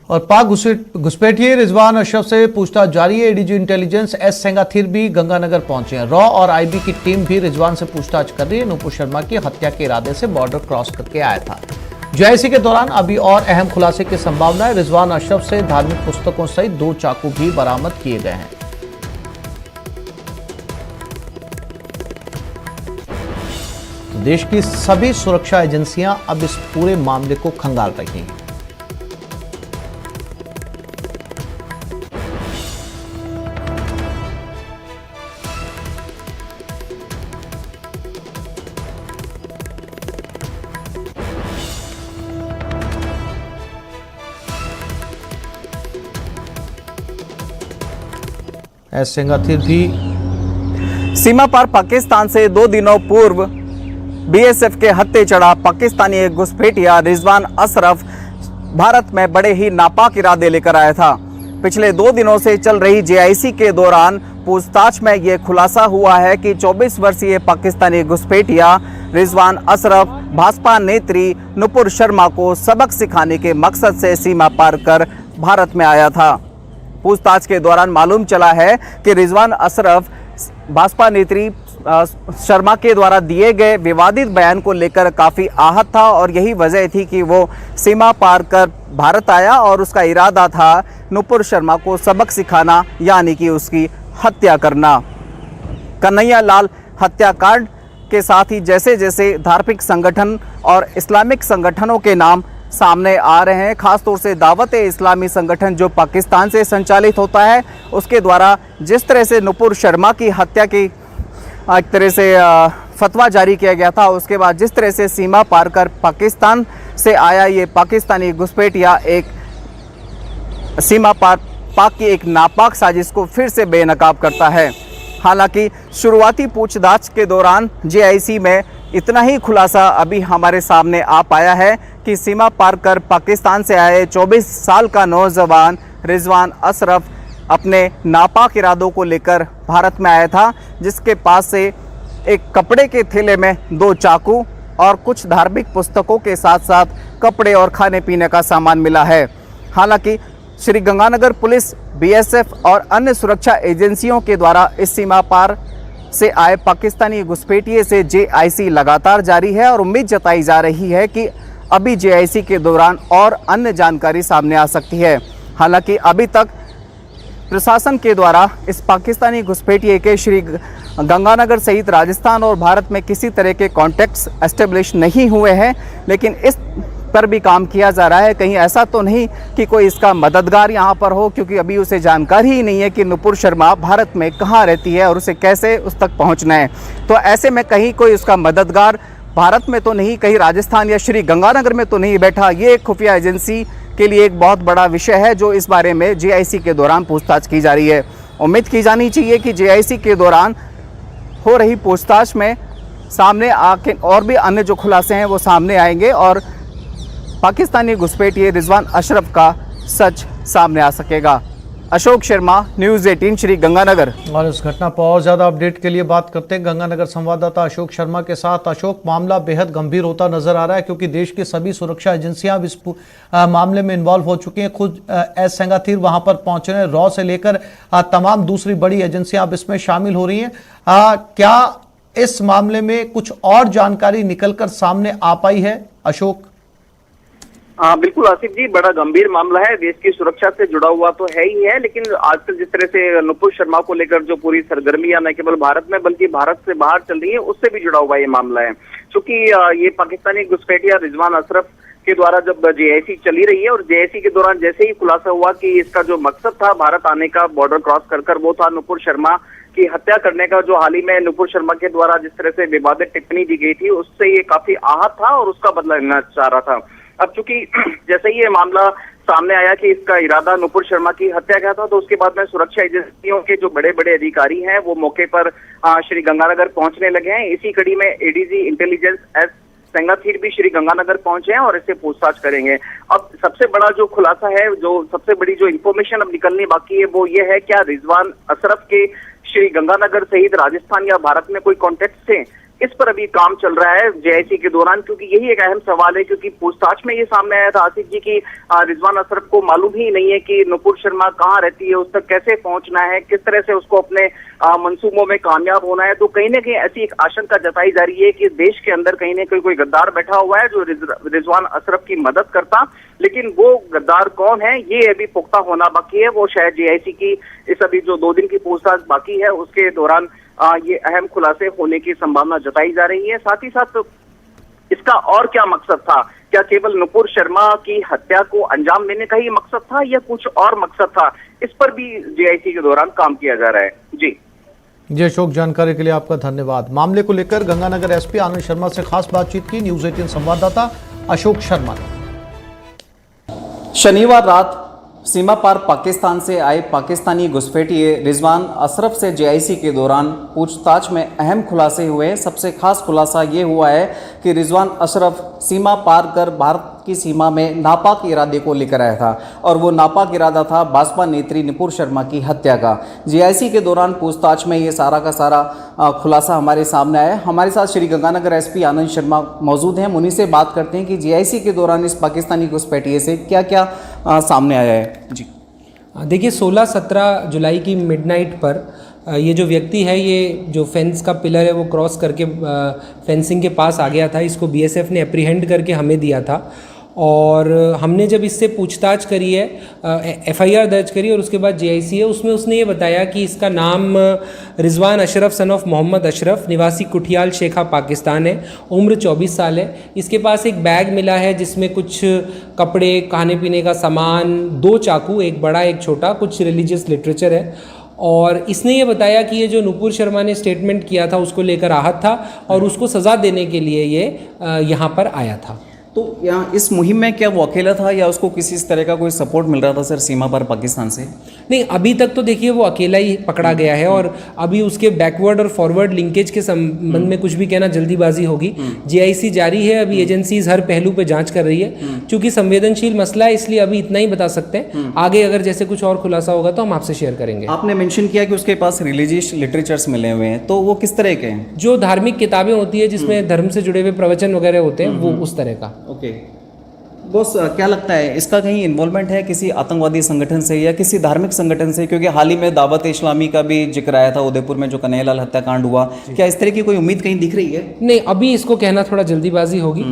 और पाक घुसपैठिए रिजवान अशरफ से पूछताछ जारी है। एडीजी इंटेलिजेंस एस सेंगाथिर भी गंगानगर पहुंचे हैं। रॉ और आईबी की टीम भी रिजवान से पूछताछ कर रही है। नुपुर शर्मा की हत्या के इरादे से बॉर्डर क्रॉस करके आया था। जेआईसी के दौरान अभी और अहम खुलासे की संभावना है। रिजवान अशरफ से धार्मिक पुस्तकों सहित 2 चाकू भी बरामद किए गए हैं। तो देश की सभी सुरक्षा एजेंसियां अब इस पूरे मामले को खंगाल रही हैं। एस सेंगाथिर भी सीमा पार पाकिस्तान से 2 दिनों पूर्व बीएसएफ के हत्थे चढ़ा पाकिस्तानी घुसपैठिया रिजवान अशरफ भारत में बड़े ही नापाक इरादे लेकर आया था। पिछले 2 दिनों से चल रही जेआईसी के दौरान पूछताछ में यह खुलासा हुआ है कि 24 वर्षीय पाकिस्तानी घुसपैठिया रिजवान अशरफ भाजपा नेत्री नुपुर शर्मा को सबक सिखाने के मकसद से सीमा पार कर भारत में आया था। पूछताछ के दौरान मालूम चला है कि रिजवान अशरफ भाजपा नेत्री शर्मा के द्वारा दिए गए विवादित बयान को लेकर काफ़ी आहत था और यही वजह थी कि वो सीमा पार कर भारत आया और उसका इरादा था नुपुर शर्मा को सबक सिखाना, यानी कि उसकी हत्या करना। कन्हैया लाल हत्याकांड के साथ ही जैसे जैसे धार्मिक संगठन और इस्लामिक संगठनों के नाम सामने आ रहे हैं, खासतौर से दावत-ए-इस्लामी संगठन जो पाकिस्तान से संचालित होता है, उसके द्वारा जिस तरह से नुपुर शर्मा की हत्या की एक तरह से फतवा जारी किया गया था, उसके बाद जिस तरह से सीमा पार कर पाकिस्तान से आया ये पाकिस्तानी घुसपैठिया एक सीमा पार पाक की एक नापाक साजिश को फिर से बेनकाब करता है। हालांकि शुरुआती पूछताछ के दौरान जेआईसी में इतना ही खुलासा अभी हमारे सामने आ पाया है कि सीमा पार कर पाकिस्तान से आए 24 साल का नौजवान रिजवान अशरफ अपने नापाक इरादों को लेकर भारत में आया था, जिसके पास से एक कपड़े के थैले में 2 चाकू और कुछ धार्मिक पुस्तकों के साथ साथ कपड़े और खाने पीने का सामान मिला है। हालांकि श्री गंगानगर पुलिस, बीएसएफ और अन्य सुरक्षा एजेंसियों के द्वारा इस सीमा पार से आए पाकिस्तानी घुसपैठिए से जेआईसी लगातार जारी है और उम्मीद जताई जा रही है कि अभी जेआईसी के दौरान और अन्य जानकारी सामने आ सकती है। हालांकि अभी तक प्रशासन के द्वारा इस पाकिस्तानी घुसपैठिए के श्री गंगानगर सहित राजस्थान और भारत में किसी तरह के कॉन्टैक्ट्स एस्टेब्लिश नहीं हुए हैं, लेकिन इस पर भी काम किया जा रहा है। कहीं ऐसा तो नहीं कि कोई इसका मददगार यहाँ पर हो, क्योंकि अभी उसे जानकारी ही नहीं है कि नुपुर शर्मा भारत में कहाँ रहती है और उसे कैसे उस तक पहुँचना है। तो ऐसे में कहीं कोई उसका मददगार भारत में तो नहीं, कहीं राजस्थान या श्री गंगानगर में तो नहीं बैठा। ये एक खुफिया एजेंसी के लिए एक बहुत बड़ा विषय है जो इस बारे में जेआईसी के दौरान पूछताछ की जा रही है। उम्मीद की जानी चाहिए कि जेआईसी के दौरान हो रही पूछताछ में सामने आके और भी अन्य जो खुलासे हैं वो सामने आएंगे और पाकिस्तानी घुसपैठिए रिजवान अशरफ का सच सामने आ सकेगा। अशोक शर्मा, न्यूज़ 18 श्री गंगानगर। और इस घटना पर और ज्यादा अपडेट के लिए बात करते हैं गंगानगर संवाददाता अशोक शर्मा के साथ। अशोक, मामला बेहद गंभीर होता नजर आ रहा है क्योंकि देश की सभी सुरक्षा एजेंसियां अब इस मामले में इन्वॉल्व हो चुकी हैं। खुद एस सेंगाथिर वहां पर पहुंच रहे हैं। रॉ से लेकर तमाम दूसरी बड़ी एजेंसियां अब इसमें शामिल हो रही हैं। क्या इस मामले में कुछ और जानकारी निकलकर सामने आ पाई है अशोक? बिल्कुल आसिफ जी, बड़ा गंभीर मामला है। देश की सुरक्षा से जुड़ा हुआ तो है ही है, लेकिन आजकल जिस तरह से नुपुर शर्मा को लेकर जो पूरी सरगर्मियां न केवल भारत में बल्कि भारत से बाहर चल रही है, उससे भी जुड़ा हुआ ये मामला है। क्योंकि ये पाकिस्तानी घुसपैठिया रिजवान अशरफ के द्वारा जब जेआईसी चली रही है और जेआईसी के दौरान जैसे ही खुलासा हुआ कि इसका जो मकसद था भारत आने का, बॉर्डर क्रॉस कर वो था नुपुर शर्मा की हत्या करने का, जो हाल ही में नुपुर शर्मा के द्वारा जिस तरह से विवादित टिप्पणी दी गई थी उससे ये काफी आहत था और उसका बदला लेना चाह रहा था। अब चूंकि जैसे ही ये मामला सामने आया कि इसका इरादा नुपुर शर्मा की हत्या का था, तो उसके बाद में सुरक्षा एजेंसियों के जो बड़े बड़े अधिकारी हैं वो मौके पर श्री गंगानगर पहुंचने लगे हैं। इसी कड़ी में एडीजी इंटेलिजेंस एस सेंगाथिर भी श्री गंगानगर पहुंचे हैं और इससे पूछताछ करेंगे। अब सबसे बड़ा जो खुलासा है, जो सबसे बड़ी जो इंफॉर्मेशन अब निकलनी बाकी है वो ये है, क्या रिजवान अशरफ के श्री गंगानगर सहित राजस्थान या भारत में कोई कॉन्टेक्ट थे? इस पर अभी काम चल रहा है जेआईसी के दौरान, क्योंकि यही एक अहम सवाल है। क्योंकि पूछताछ में ये सामने आया था आसिफ जी की रिजवान अशरफ को मालूम ही नहीं है कि नुपुर शर्मा कहाँ रहती है, उस तक कैसे पहुंचना है, किस तरह से उसको अपने मंसूबों में कामयाब होना है। तो कहीं ना कहीं ऐसी एक आशंका जताई जा रही है कि देश के अंदर कहीं ना कहीं कोई गद्दार बैठा हुआ है जो रिजवान अशरफ की मदद करता, लेकिन वो गद्दार कौन है ये अभी पुख्ता होना बाकी है। वो शायद जेआईसी की इस अभी जो 2 दिन की पूछताछ बाकी है उसके दौरान ये अहम खुलासे होने की संभावना जताई जा रही है। साथ ही साथ इसका और क्या मकसद था? क्या केवल नुपुर शर्मा की हत्या को अंजाम देने का ही मकसद था या कुछ और मकसद था? इस पर भी जेआईसी के दौरान काम किया जा रहा है। जी अशोक, जानकारी के लिए आपका धन्यवाद। मामले को लेकर गंगानगर एसपी आनंद शर्मा से खास बातचीत की न्यूज़ 18 संवाददाता अशोक शर्मा ने। शनिवार रात सीमा पार पाकिस्तान से आए पाकिस्तानी घुसपैठिए रिजवान अशरफ से जेआईसी के दौरान पूछताछ में अहम खुलासे हुए। सबसे खास खुलासा ये हुआ है कि रिजवान अशरफ सीमा पार कर भारत की सीमा में नापाक इरादे को लेकर आया था और वो नापाक इरादा था भाजपा नेत्री नुपुर शर्मा की हत्या का। जेआईसी के दौरान पूछताछ में ये सारा का सारा खुलासा हमारे सामने आया। हमारे साथ श्री गंगानगर एसपी आनंद शर्मा मौजूद हैं। हम उन्हीं से बात करते हैं कि जेआईसी के दौरान इस पाकिस्तानी घुसपैठिए से क्या क्या सामने आया है। जी देखिए, 16-17 जुलाई की मिडनाइट पर ये जो व्यक्ति है, ये जो फेंस का पिलर है वो क्रॉस करके फेंसिंग के पास आ गया था। इसको बीएसएफ ने एप्रीहेंड करके हमें दिया था और हमने जब इससे पूछताछ करी है, एफआईआर दर्ज करी और उसके बाद जेआईसी है, उसमें उसने ये बताया कि इसका नाम रिजवान अशरफ सन ऑफ मोहम्मद अशरफ, निवासी कुठियाल शेखा पाकिस्तान है, उम्र 24 साल है। इसके पास एक बैग मिला है जिसमें कुछ कपड़े, खाने पीने का सामान, 2 चाकू, एक बड़ा एक छोटा, कुछ रिलीजियस लिटरेचर है। और इसने ये बताया कि ये जो नुपुर शर्मा ने स्टेटमेंट किया था उसको लेकर आहत था और उसको सज़ा देने के लिए ये यहाँ पर आया था। तो यहाँ इस मुहिम में क्या वो अकेला था या उसको किसी इस तरह का कोई सपोर्ट मिल रहा था सर सीमा पर पाकिस्तान से? नहीं, अभी तक तो देखिए वो अकेला ही पकड़ा गया है और अभी उसके बैकवर्ड और फॉरवर्ड लिंकेज के संबंध में कुछ भी कहना जल्दीबाजी होगी। जेआईसी जारी है, अभी एजेंसीज हर पहलू पे जांच कर रही है। चूंकि संवेदनशील मसला है इसलिए अभी इतना ही बता सकते हैं। आगे अगर जैसे कुछ और खुलासा होगा तो हम आपसे शेयर करेंगे। आपने मेंशन किया कि उसके पास रिलीजियस लिटरेचर्स मिले हुए हैं, तो वो किस तरह के हैं? जो धार्मिक किताबें होती है जिसमें धर्म से जुड़े हुए प्रवचन वगैरह होते हैं, वो उस तरह का। ओके बॉस, क्या लगता है इसका कहीं इन्वॉल्वमेंट है किसी आतंकवादी संगठन से या किसी धार्मिक संगठन से? क्योंकि हाल ही में दावत इस्लामी का भी जिक्र आया था उदयपुर में जो कन्हैयालाल हत्याकांड हुआ। क्या इस तरह की कोई उम्मीद कहीं दिख रही है? नहीं, अभी इसको कहना थोड़ा जल्दीबाजी होगी।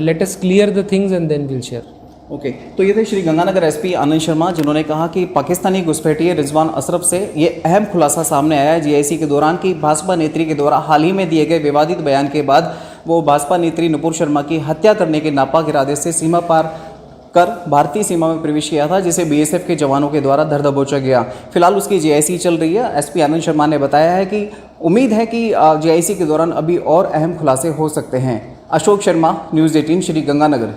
Let us clear the things and then will share. Okay तो ये थे श्री गंगानगर एसपी आनंद शर्मा, जिन्होंने कहा कि पाकिस्तानी घुसपैठिए रिजवान अशरफ से ये अहम खुलासा सामने आया है जेआईसी के दौरान कि भाजपा नेत्री के द्वारा हाल ही में दिए गए विवादित बयान के बाद वो भाजपा नेत्री नुपुर शर्मा की हत्या करने के नापाक इरादे से सीमा पार कर भारतीय सीमा में प्रवेश किया था, जिसे बीएसएफ के जवानों के द्वारा धर दबोचा गया। फिलहाल उसकी जेआईसी चल रही है। एसपी आनंद शर्मा ने बताया है कि उम्मीद है कि जेआईसी के दौरान अभी और अहम खुलासे हो सकते हैं। अशोक शर्मा, न्यूज़ 18, श्री गंगानगर।